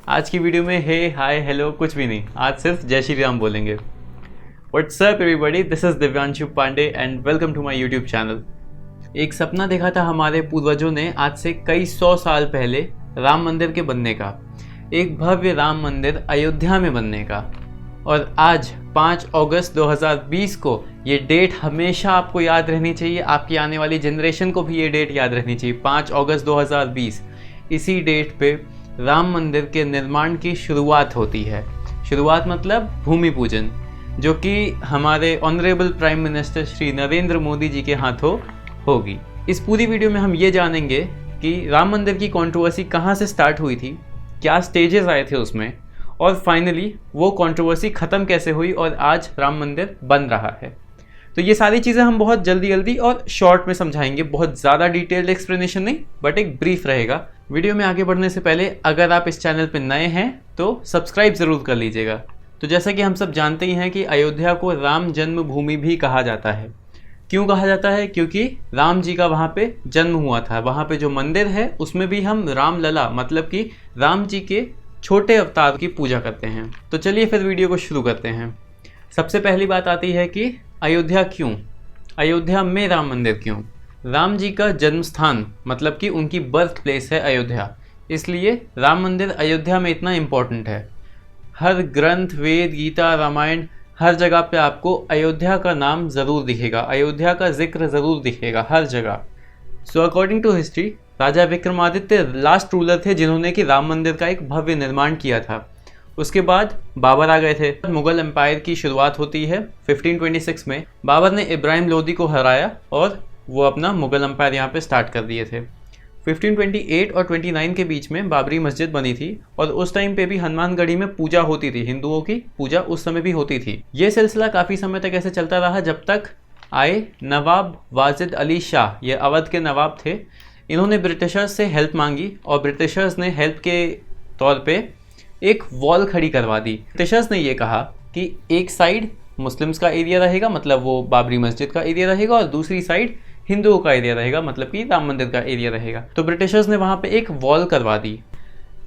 आज की वीडियो में हे हाय हेलो कुछ भी नहीं, आज सिर्फ जय श्री राम बोलेंगे। What's up everybody, this is Divyanshu Pandey and welcome to my YouTube channel. एक सपना देखा था हमारे पूर्वजों ने आज से कई सौ साल पहले राम मंदिर के बनने का, एक भव्य राम मंदिर अयोध्या में बनने का। और आज 5 अगस्त 2020 को ये डेट हमेशा आपको याद रहनी चाहिए, आपकी आने वाली जनरेशन को भी ये डेट याद रहनी चाहिए। 5 अगस्त 2020, इसी डेट पे राम मंदिर के निर्माण की शुरुआत होती है। शुरुआत मतलब भूमि पूजन, जो कि हमारे honourable prime minister Shri Narendra Modi ji के हाथों होगी। इस पूरी वीडियो में हम ये जानेंगे कि राम मंदिर की कंट्रोवर्सी कहाँ से स्टार्ट हुई थी, क्या स्टेजेस आए थे उसमें, और फाइनली वो कंट्रोवर्सी ख़त्म कैसे हुई और आज राम मंदिर बन रहा है। तो ये सारी चीज़ें हम बहुत जल्दी और शॉर्ट में समझाएंगे, बहुत ज़्यादा डिटेल्ड एक्सप्लेनेशन नहीं, बट एक ब्रीफ रहेगा। वीडियो में आगे बढ़ने से पहले अगर आप इस चैनल पर नए हैं तो सब्सक्राइब ज़रूर कर लीजिएगा। तो जैसा कि हम सब जानते ही हैं कि अयोध्या को राम जन्मभूमि भी कहा जाता है। क्यों कहा जाता है? क्योंकि राम जी का वहाँ पे जन्म हुआ था। वहाँ पे जो मंदिर है उसमें भी हम रामलला मतलब कि राम जी के छोटे अवतार की पूजा करते हैं। तो चलिए फिर वीडियो को शुरू करते हैं। सबसे पहली बात आती है कि अयोध्या क्यों, अयोध्या में राम मंदिर क्यों? राम जी का जन्म स्थान मतलब कि उनकी बर्थ प्लेस है अयोध्या, इसलिए राम मंदिर अयोध्या में इतना इम्पोर्टेंट है। हर ग्रंथ, वेद, गीता, रामायण, हर जगह पे आपको अयोध्या का नाम ज़रूर दिखेगा, अयोध्या का जिक्र ज़रूर दिखेगा हर जगह। सो अकॉर्डिंग टू हिस्ट्री, राजा विक्रमादित्य लास्ट रूलर थे जिन्होंने कि राम मंदिर का एक भव्य निर्माण किया था। उसके बाद बाबर आ गए थे। मुगल एम्पायर की शुरुआत होती है 1526 में। बाबर ने इब्राहिम लोदी को हराया और वो अपना मुगल एम्पायर यहाँ पे स्टार्ट कर दिए थे। 1528 और 29 के बीच में बाबरी मस्जिद बनी थी और उस टाइम पे भी हनुमानगढ़ी में पूजा होती थी, हिंदुओं की पूजा उस समय भी होती थी। ये सिलसिला काफ़ी समय तक ऐसे चलता रहा जब तक आए नवाब वाजिद अली शाह, ये अवध के नवाब थे। इन्होंने ब्रिटिशर्स से हेल्प मांगी और ब्रिटिशर्स ने हेल्प के तौर पे एक वॉल खड़ी करवा दी। ब्रिटिशर्स ने ये कहा कि एक साइड मुस्लिम्स का एरिया रहेगा, मतलब वो बाबरी मस्जिद का एरिया रहेगा, और दूसरी साइड हिंदुओं का एरिया रहेगा, मतलब कि राम मंदिर का एरिया रहेगा। तो ब्रिटिशर्स ने वहाँ पे एक वॉल करवा दी।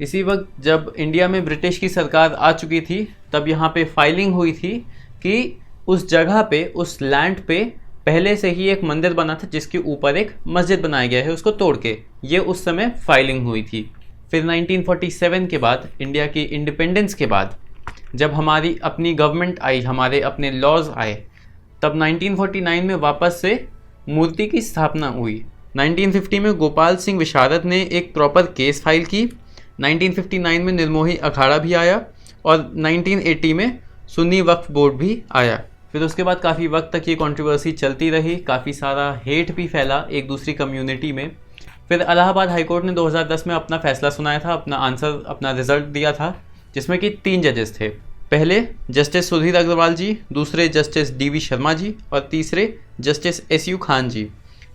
इसी वक्त जब इंडिया में ब्रिटिश की सरकार आ चुकी थी, तब यहाँ पे फाइलिंग हुई थी कि उस जगह पे, उस लैंड पे पहले से ही एक मंदिर बना था जिसके ऊपर एक मस्जिद बनाया गया है, उसको तोड़ के। ये उस समय फाइलिंग हुई थी। फिर 1947 के बाद, इंडिया की इंडिपेंडेंस के बाद, जब हमारी अपनी गवर्नमेंट आई, हमारे अपने लॉज आए, तब 1949 में वापस से मूर्ति की स्थापना हुई। 1950 में गोपाल सिंह विशारद ने एक प्रॉपर केस फाइल की। 1959 में निर्मोही अखाड़ा भी आया और 1980 में सुन्नी वक्फ बोर्ड भी आया। फिर उसके बाद काफ़ी वक्त तक ये कंट्रोवर्सी चलती रही, काफ़ी सारा हेट भी फैला एक दूसरी कम्युनिटी में। फिर इलाहाबाद हाईकोर्ट ने 2010 में अपना फैसला सुनाया था, अपना आंसर, अपना रिजल्ट दिया था, जिसमें कि 3 जजेस थे। पहले जस्टिस सुधीर अग्रवाल जी, दूसरे जस्टिस DV शर्मा जी और तीसरे जस्टिस SU खान जी।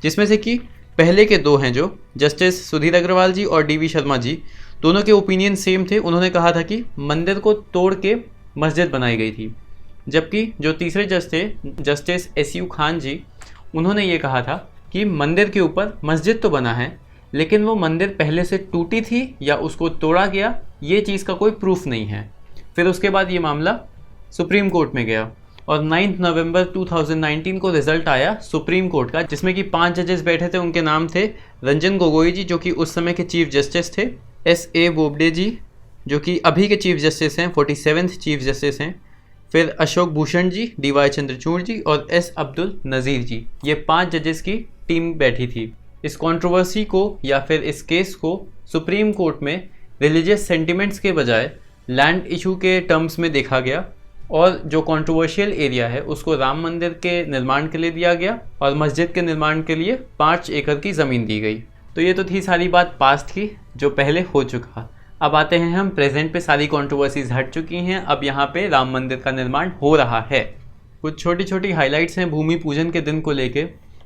जिसमें से कि पहले के 2 हैं जो जस्टिस सुधीर अग्रवाल जी और DV शर्मा जी, दोनों के ओपिनियन सेम थे। उन्होंने कहा था कि मंदिर को तोड़ के मस्जिद बनाई गई थी। जबकि जो तीसरे जज थे जस्टिस SU खान जी, उन्होंने ये कहा था कि मंदिर के ऊपर मस्जिद तो बना है, लेकिन वो मंदिर पहले से टूटी थी या उसको तोड़ा गया, ये चीज़ का कोई प्रूफ नहीं है। फिर उसके बाद ये मामला सुप्रीम कोर्ट में गया और 9 नवंबर 2019 को रिजल्ट आया सुप्रीम कोर्ट का, जिसमें कि 5 जजेस बैठे थे। उनके नाम थे रंजन गोगोई जी, जो कि उस समय के चीफ जस्टिस थे, SA बोबडे जी, जो कि अभी के चीफ जस्टिस हैं, 47th चीफ जस्टिस हैं, फिर अशोक भूषण जी, DY चंद्रचूड़ जी और S अब्दुल नज़ीर जी। ये 5 जजेस की टीम बैठी थी। इस कंट्रोवर्सी को या फिर इस केस को सुप्रीम कोर्ट में रिलीजियस सेंटिमेंट्स के बजाय लैंड इशू के टर्म्स में देखा गया और जो कंट्रोवर्शियल एरिया है उसको राम मंदिर के निर्माण के लिए दिया गया और मस्जिद के निर्माण के लिए 5 एकड़ की ज़मीन दी गई। तो ये तो थी सारी बात पास्ट की, जो पहले हो चुका। अब आते हैं हम प्रेजेंट पे। सारी कंट्रोवर्सीज हट चुकी हैं, अब यहाँ पे राम मंदिर का निर्माण हो रहा है। कुछ छोटी छोटी हाईलाइट्स हैं भूमि पूजन के दिन को लेके।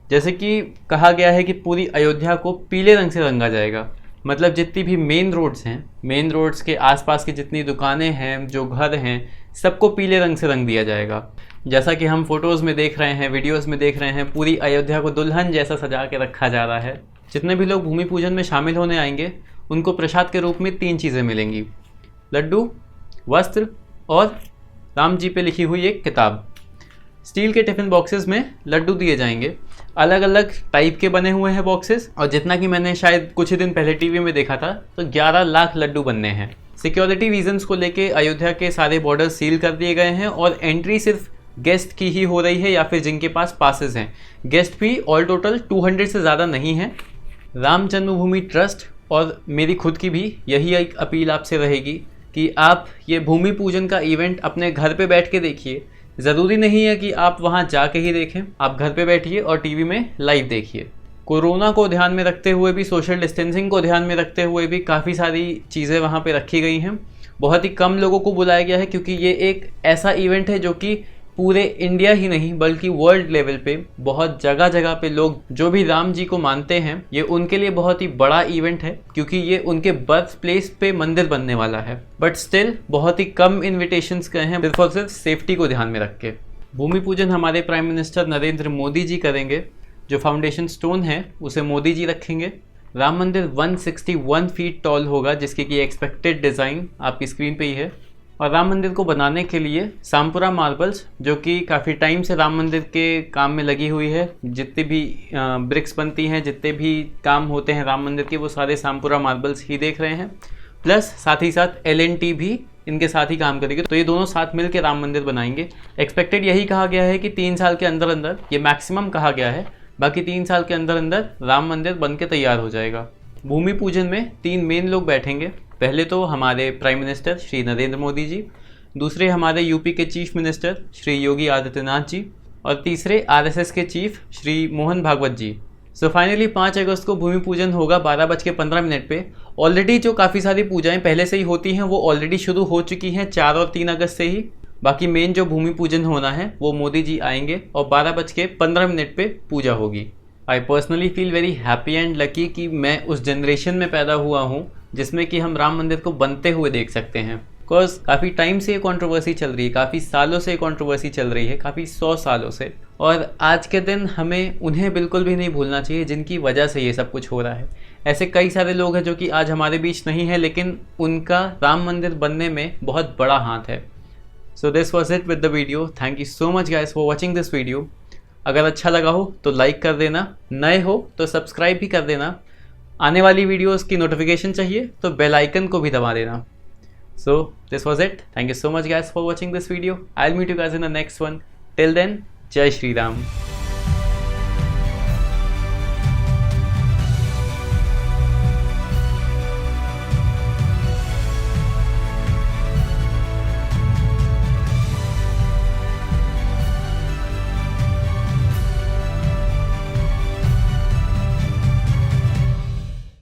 जैसे कि कहा गया है कि पूरी अयोध्या को पीले रंग से रंगा जाएगा, मतलब जितनी भी मेन रोड्स हैं, मेन रोड्स के आसपास की जितनी दुकानें हैं, जो घर हैं, सबको पीले रंग से रंग दिया जाएगा। जैसा कि हम फोटोज़ में देख रहे हैं, वीडियोस में देख रहे हैं, पूरी अयोध्या को दुल्हन जैसा सजा के रखा जा रहा है। जितने भी लोग भूमि पूजन में शामिल होने आएंगे उनको प्रसाद के रूप में 3 चीज़ें मिलेंगी। लड्डू, वस्त्र और राम जी पे लिखी हुई एक किताब। स्टील के टिफ़िन बॉक्सेस में लड्डू दिए जाएंगे। अलग अलग टाइप के बने हुए हैं बॉक्सेस, और जितना कि मैंने शायद कुछ ही दिन पहले टीवी में देखा था तो 11 लाख लड्डू बनने हैं। सिक्योरिटी रीजंस को लेके अयोध्या के सारे बॉर्डर सील कर दिए गए हैं और एंट्री सिर्फ गेस्ट की ही हो रही है या फिर जिनके पास पासेस हैं। गेस्ट भी ऑल टोटल 200 से ज़्यादा नहीं है। राम जन्मभूमि ट्रस्ट और मेरी खुद की भी यही एक अपील आपसे रहेगी कि आप ये भूमि पूजन का इवेंट अपने घर पे बैठ के देखिए। ज़रूरी नहीं है कि आप वहाँ जाके ही देखें, आप घर पे बैठिए और टीवी में लाइव देखिए। कोरोना को ध्यान में रखते हुए भी, सोशल डिस्टेंसिंग को ध्यान में रखते हुए भी काफ़ी सारी चीज़ें वहाँ पे रखी गई हैं। बहुत ही कम लोगों को बुलाया गया है क्योंकि ये एक ऐसा इवेंट है जो कि पूरे इंडिया ही नहीं बल्कि वर्ल्ड लेवल पे बहुत जगह जगह पे लोग जो भी राम जी को मानते हैं, ये उनके लिए बहुत ही बड़ा इवेंट है क्योंकि ये उनके बर्थ प्लेस पे मंदिर बनने वाला है। बट स्टिल बहुत ही कम इन्विटेशंस गए हैं, सिर्फ और सिर्फ सेफ्टी को ध्यान में रख के। भूमि पूजन हमारे प्राइम मिनिस्टर नरेंद्र मोदी जी करेंगे। जो फाउंडेशन स्टोन है उसे मोदी जी रखेंगे। राम मंदिर 161 फीट टॉल होगा, जिसकी की एक्सपेक्टेड डिज़ाइन आपकी स्क्रीन पे ही है। और राम मंदिर को बनाने के लिए सामपुरा मार्बल्स, जो कि काफ़ी टाइम से राम मंदिर के काम में लगी हुई है, जितनी भी ब्रिक्स बनती हैं, जितने भी काम होते हैं राम मंदिर के, वो सारे सामपुरा मार्बल्स ही देख रहे हैं। प्लस साथ ही साथ L&T भी इनके साथ ही काम करेगी, तो ये दोनों साथ मिल के राम मंदिर बनाएंगे। एक्सपेक्टेड यही कहा गया है कि 3 साल के अंदर अंदर, ये मैक्सिमम कहा गया है, बाकी 3 साल के अंदर अंदर राम मंदिर बन के तैयार हो जाएगा। भूमि पूजन में 3 मेन लोग बैठेंगे। पहले तो हमारे प्राइम मिनिस्टर श्री नरेंद्र मोदी जी, दूसरे हमारे यूपी के चीफ मिनिस्टर श्री योगी आदित्यनाथ जी, और तीसरे RSS के चीफ श्री मोहन भागवत जी। सो फाइनली 5 अगस्त को भूमि पूजन होगा 12:15 पे। ऑलरेडी जो काफ़ी सारी पूजाएं पहले से ही होती हैं वो ऑलरेडी शुरू हो चुकी हैं 4 और 3 अगस्त से ही। बाकी मेन जो भूमि पूजन होना है वो मोदी जी आएंगे और 12:15 पे पूजा होगी। I personally feel very happy and lucky कि मैं उस जनरेशन में पैदा हुआ हूँ जिसमें कि हम राम मंदिर को बनते हुए देख सकते हैं। बिकॉज काफ़ी टाइम से ये कंट्रोवर्सी चल रही है, काफ़ी सालों से ये कंट्रोवर्सी चल रही है, काफ़ी 100 सालों से, और आज के दिन हमें उन्हें बिल्कुल भी नहीं भूलना चाहिए जिनकी वजह से ये सब कुछ हो रहा है। ऐसे कई सारे लोग हैं जो कि आज हमारे बीच नहीं है, लेकिन उनका राम मंदिर बनने में बहुत बड़ा हाथ है। सो this was it with the video. Thank you so much guys for watching this video. अगर अच्छा लगा हो तो लाइक कर देना, नए हो तो सब्सक्राइब भी कर देना। आने वाली वीडियोस की नोटिफिकेशन चाहिए तो बेल आइकन को भी दबा देना। So this was it. Thank you so much guys for watching this video. I will meet you guys in the next one. Till then, जय श्री राम।